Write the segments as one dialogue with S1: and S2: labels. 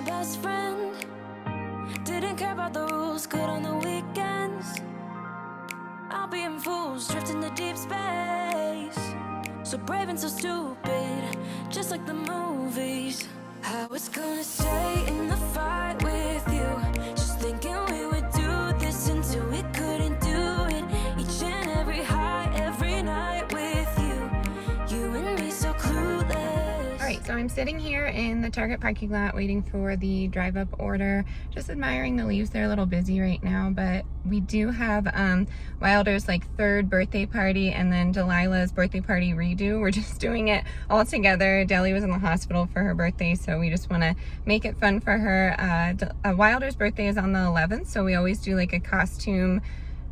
S1: my best friend. Didn't care about the rules, good on the weekends. I'll be in fools, drifting to deep space. So brave and so stupid, just like the movies. I was gonna stay in the fight with you, just thinking we would do this until we couldn't do it. Each and every high, every night with you, you and me so clueless.
S2: All right, so I'm sitting here in the Target parking lot waiting for the drive-up order, just admiring the leaves. They're a little busy right now, but we do have Wilder's like third birthday party and then Delilah's birthday party redo. We're just doing it all together. Deli was in the hospital for her birthday, so we just want to make it fun for her. Wilder's birthday is on the 11th, so we always do like a costume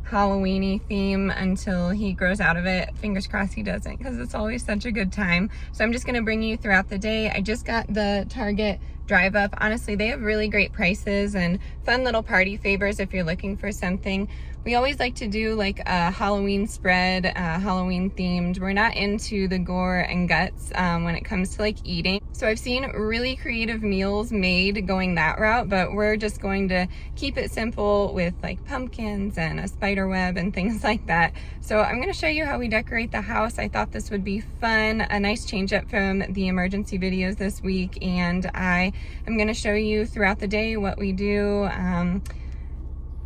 S2: Halloween-y theme until he grows out of it. Fingers crossed he doesn't, because it's always such a good time. So I'm just going to bring you throughout the day. I just got the Target drive up. Honestly, they have really great prices and fun little party favors if you're looking for something. We always like to do like a Halloween spread, Halloween themed. We're not into the gore and guts when it comes to like eating. So I've seen really creative meals made going that route, but we're just going to keep it simple with like pumpkins and a spider web and things like that. So I'm going to show you how we decorate the house. I thought this would be fun, a nice change up from the emergency videos this week, and I am going to show you throughout the day what we do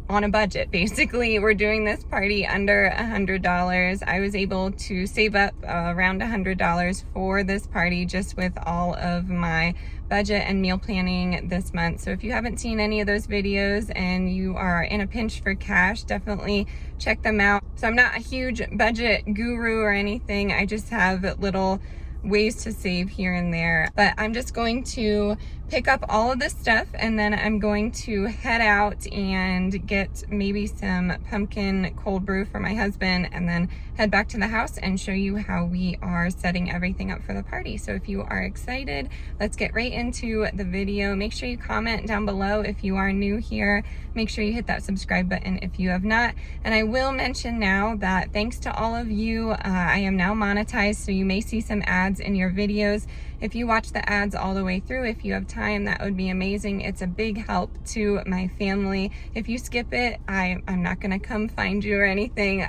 S2: on a budget. Basically, we're doing this party under $100. I was able to save up around $100 for this party just with all of my budget and meal planning this month. So if you haven't seen any of those videos and you are in a pinch for cash, definitely check them out. So I'm not a huge budget guru or anything. I just have little ways to save here and there, but I'm just going to pick up all of this stuff and then I'm going to head out and get maybe some pumpkin cold brew for my husband and then head back to the house and show you how we are setting everything up for the party. So if you are excited, let's get right into the video. Make sure you comment down below if you are new here. Make sure you hit that subscribe button if you have not. And I will mention now that thanks to all of you, I am now monetized, so you may see some ads in your videos. If you watch the ads all the way through, if you have time, that would be amazing. It's a big help to my family. If you skip it, I'm not gonna come find you or anything.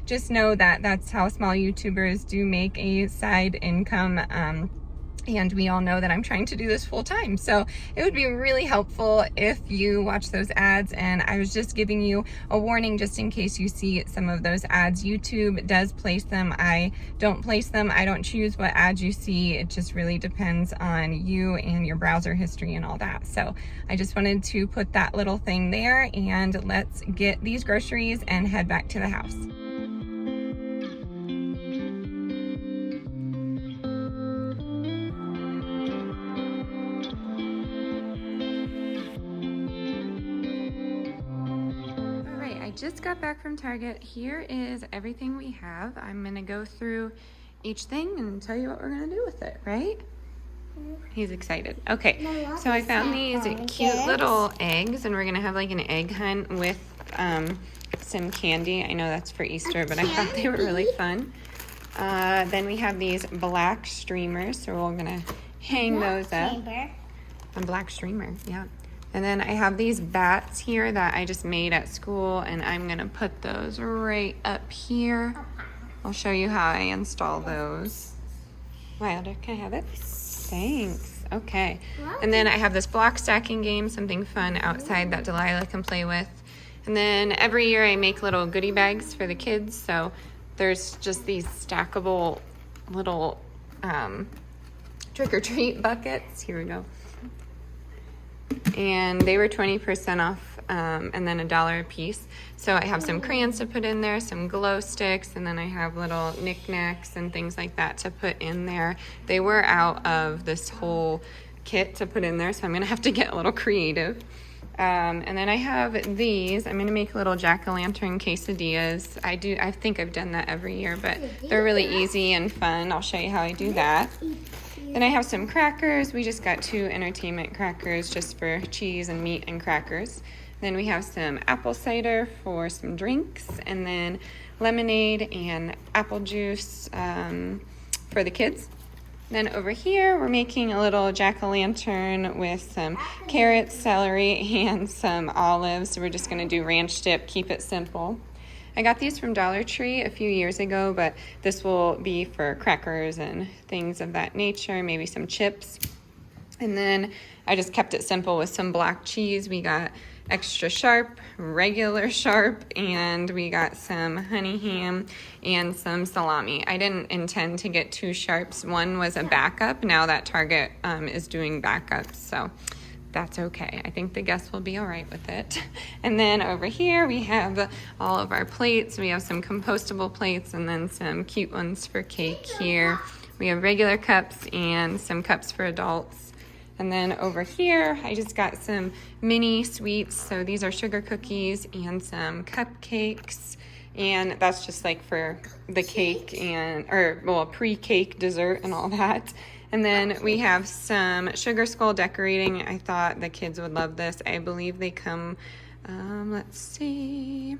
S2: Just know that that's how small YouTubers do make a side income. And we all know that I'm trying to do this full time. So it would be really helpful if you watch those ads. And I was just giving you a warning just in case you see some of those ads. YouTube does place them. I don't place them. I don't choose what ads you see. It just really depends on you and your browser history and all that. So I just wanted to put that little thing there, and let's get these groceries and head back to the house. Just got back from Target. Here is everything we have. I'm gonna go through each thing and tell you what we're gonna do with it, right? He's excited. Okay, so I found these cute little eggs, and we're gonna have like an egg hunt with some candy. I know that's for Easter, but I thought they were really fun. Then we have these black streamers, so we're gonna hang those up. A black streamer, yeah. And then I have these bats here that I just made at school, and I'm gonna put those right up here. I'll show you how I install those. Wilder, can I have it? Thanks. Okay. And then I have this block stacking game, something fun outside that Delilah can play with. And then every year I make little goodie bags for the kids. So there's just these stackable little trick-or-treat buckets. Here we go. And they were 20% off, and then $1 a piece. So I have some crayons to put in there, some glow sticks, and then I have little knickknacks and things like that to put in there. They were out of this whole kit to put in there, so I'm gonna have to get a little creative. And then I have these. I'm gonna make little jack-o'-lantern quesadillas. I think I've done that every year, but they're really easy and fun. I'll show you how I do that. Then I have some crackers. We just got 2 entertainment crackers just for cheese and meat and crackers. Then we have some apple cider for some drinks, and then lemonade and apple juice for the kids. Then over here, we're making a little jack-o'-lantern with some carrots, celery, and some olives. So we're just gonna do ranch dip, keep it simple. I got these from Dollar Tree a few years ago, but this will be for crackers and things of that nature, maybe some chips. And then I just kept it simple with some black cheese. We got extra sharp, regular sharp, and we got some honey ham and some salami. I didn't intend to get two sharps. One was a backup. Now that Target is doing backups, so that's okay. I think the guests will be all right with it. And then over here we have all of our plates. We have some compostable plates and then some cute ones for cake here. We have regular cups and some cups for adults. And then over here, I just got some mini sweets. So these are sugar cookies and some cupcakes. And that's just like for the cake and, pre-cake dessert and all that. And then we have some sugar skull decorating. I thought the kids would love this. I believe they come, let's see.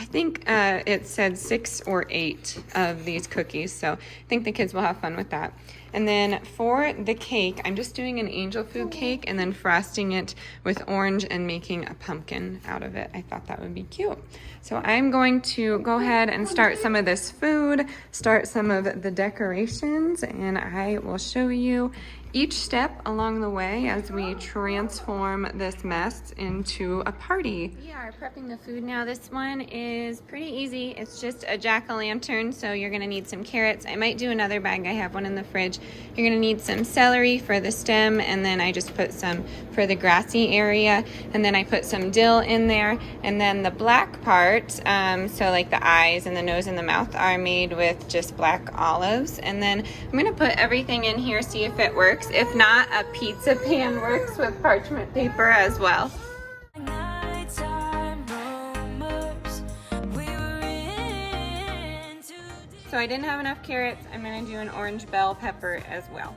S2: I think it said 6 or 8 of these cookies, so I think the kids will have fun with that. And then for the cake, I'm just doing an angel food cake and then frosting it with orange and making a pumpkin out of it. I thought that would be cute. So I'm going to go ahead and start some of this food, start some of the decorations, and I will show you each step along the way as we transform this mess into a party. We are prepping the food now. This one is pretty easy. It's just a jack-o'-lantern, so you're gonna need some carrots. I might do another bag. I have one in the fridge. You're gonna need some celery for the stem, and then I just put some for the grassy area, and then I put some dill in there, and then the black part, so like the eyes and the nose and the mouth are made with just black olives. And then I'm gonna put everything in here, see if it works. If not, a pizza pan works with parchment paper as well. So I didn't have enough carrots. I'm gonna do an orange bell pepper as well.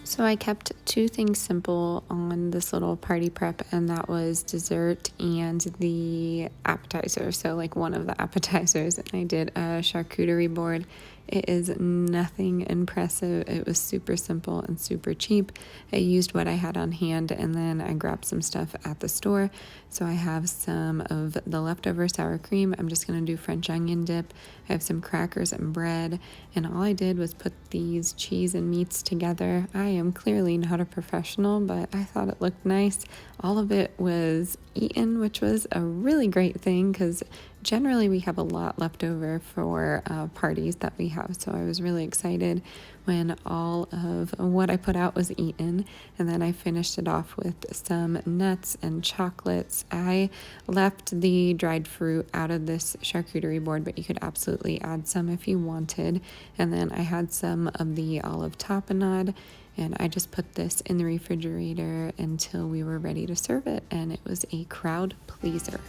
S2: So I kept two things simple on this little party prep, and that was dessert and the appetizer. So like one of the appetizers, and I did a charcuterie board It is nothing impressive. It was super simple and super cheap. I used what I had on hand, and then I grabbed some stuff at the store. So I have some of the leftover sour cream. I'm just going to do French onion dip. I have some crackers and bread, and all I did was put these cheese and meats together. I am clearly not a professional, but I thought it looked nice. All of it was eaten, which was a really great thing because generally we have a lot left over for parties that we have. So I was really excited when all of what I put out was eaten. And then I finished it off with some nuts and chocolates. I left the dried fruit out of this charcuterie board, but you could absolutely add some if you wanted. And then I had some of the olive tapenade, and I just put this in the refrigerator until we were ready to serve it, and it was a crowd pleaser.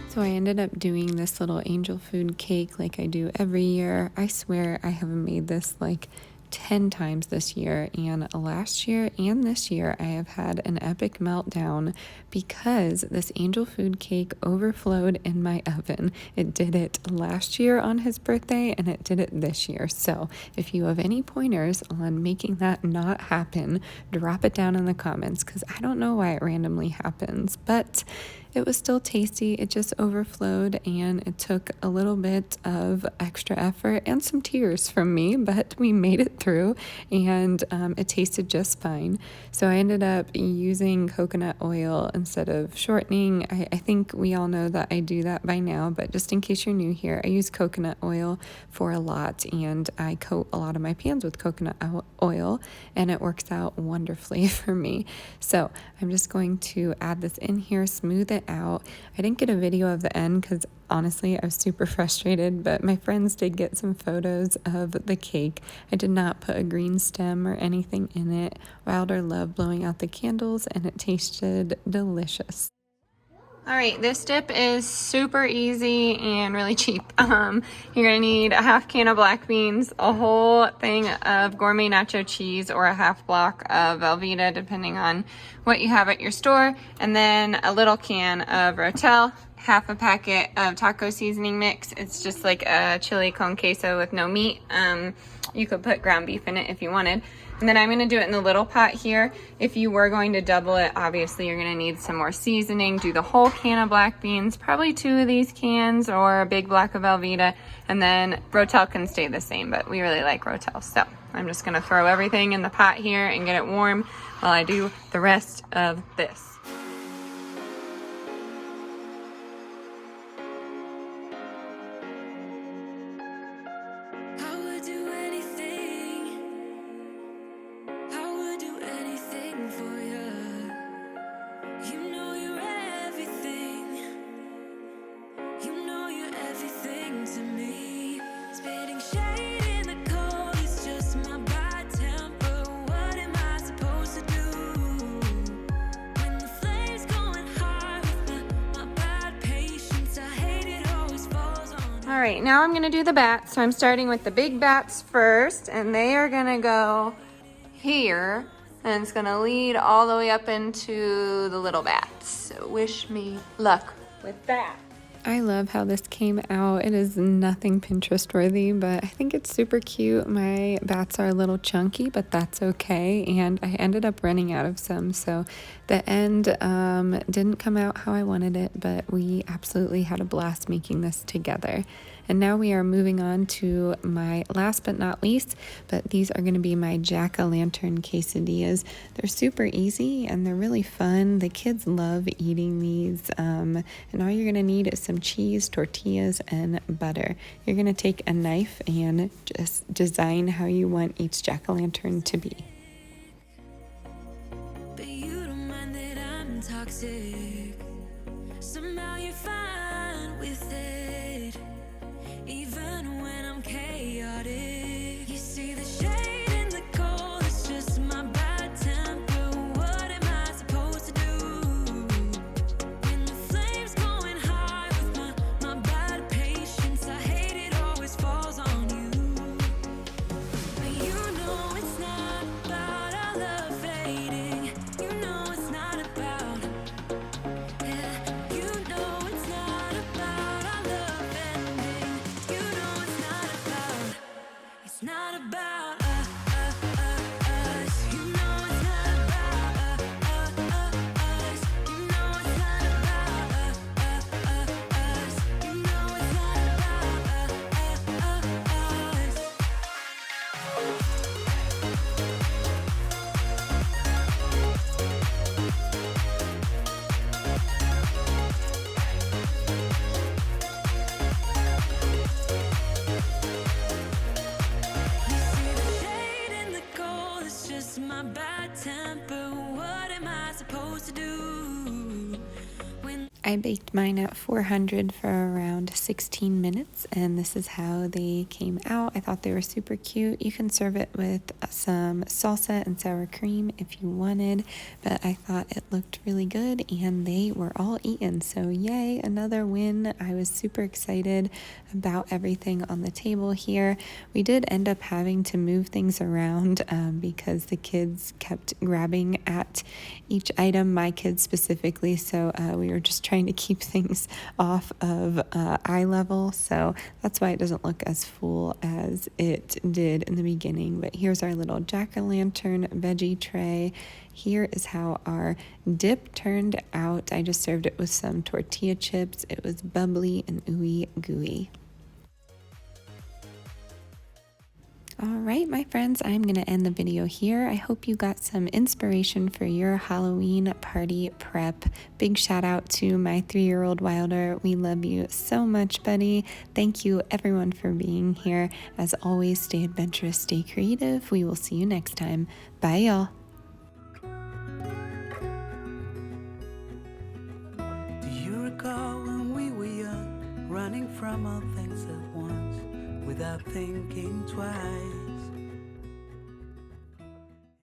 S2: So I ended up doing this little angel food cake like I do every year. I swear I have made this like 10 times this year, and last year and this year I have had an epic meltdown because this angel food cake overflowed in my oven. It did it last year on his birthday, and it did it this year. So if you have any pointers on making that not happen, drop it down in the comments, because I don't know why it randomly happens, but it was still tasty. It just overflowed, and it took a little bit of extra effort and some tears from me, but we made it through, and it tasted just fine. So I ended up using coconut oil instead of shortening. I think we all know that I do that by now, but just in case you're new here, I use coconut oil for a lot, and I coat a lot of my pans with coconut oil, and it works out wonderfully for me. So I'm just going to add this in here, smooth it out. I didn't get a video of the end because honestly I was super frustrated, but my friends did get some photos of the cake. I did not put a green stem or anything in it. Wilder loved blowing out the candles, and it tasted delicious. All right, this dip is super easy and really cheap. You're gonna need a half can of black beans, a whole thing of gourmet nacho cheese, or a half block of Velveeta, depending on what you have at your store, and then a little can of Rotel, half a packet of taco seasoning mix. It's just like a chili con queso with no meat. You could put ground beef in it if you wanted. And then I'm going to do it in the little pot here. If you were going to double it, obviously you're going to need some more seasoning. Do the whole can of black beans, probably 2 of these cans, or a big block of Velveeta. And then Rotel can stay the same, but we really like Rotel. So I'm just going to throw everything in the pot here and get it warm while I do the rest of this. All right, now I'm gonna do the bats. So I'm starting with the big bats first, and they are gonna go here, and it's gonna lead all the way up into the little bats. So wish me luck with that. I love how this came out. It is nothing Pinterest worthy, but I think it's super cute. My bats are a little chunky, but that's okay. And I ended up running out of some, so the end didn't come out how I wanted it, but we absolutely had a blast making this together. And now we are moving on to my last but not least, but these are going to be my jack-o'-lantern quesadillas. They're super easy and they're really fun. The kids love eating these, and all you're going to need is some cheese, tortillas, and butter. You're going to take a knife and just design how you want each jack-o'-lantern to be.
S1: But you don't mind that I'm toxic. Somehow you're fine with it. Even when I'm chaotic, you see the shade in the cold. It's just my bad temper. What am I supposed to do when the flames going high?
S2: I baked mine at 400 for around 16 minutes, and this is how they came out. I thought they were super cute. You can serve it with some salsa and sour cream if you wanted, but I thought it looked really good and they were all eaten. So yay, another win. I was super excited about everything on the table here. We did end up having to move things around because the kids kept grabbing at each item, my kids specifically, so we were just trying to keep things off of eye level, so that's why it doesn't look as full as it did in the beginning. But here's our little jack-o'-lantern veggie tray. Here is how our dip turned out. I just served it with some tortilla chips. It was bubbly and ooey gooey. All right, my friends, I'm going to end the video here. I hope you got some inspiration for your Halloween party prep. Big shout out to my 3-year-old Wilder. We love you so much, buddy. Thank you, everyone, for being here. As always, stay adventurous, stay creative. We will see you next time. Bye, y'all.
S3: Do you recall when we were young, running from all things at once, without thinking twice?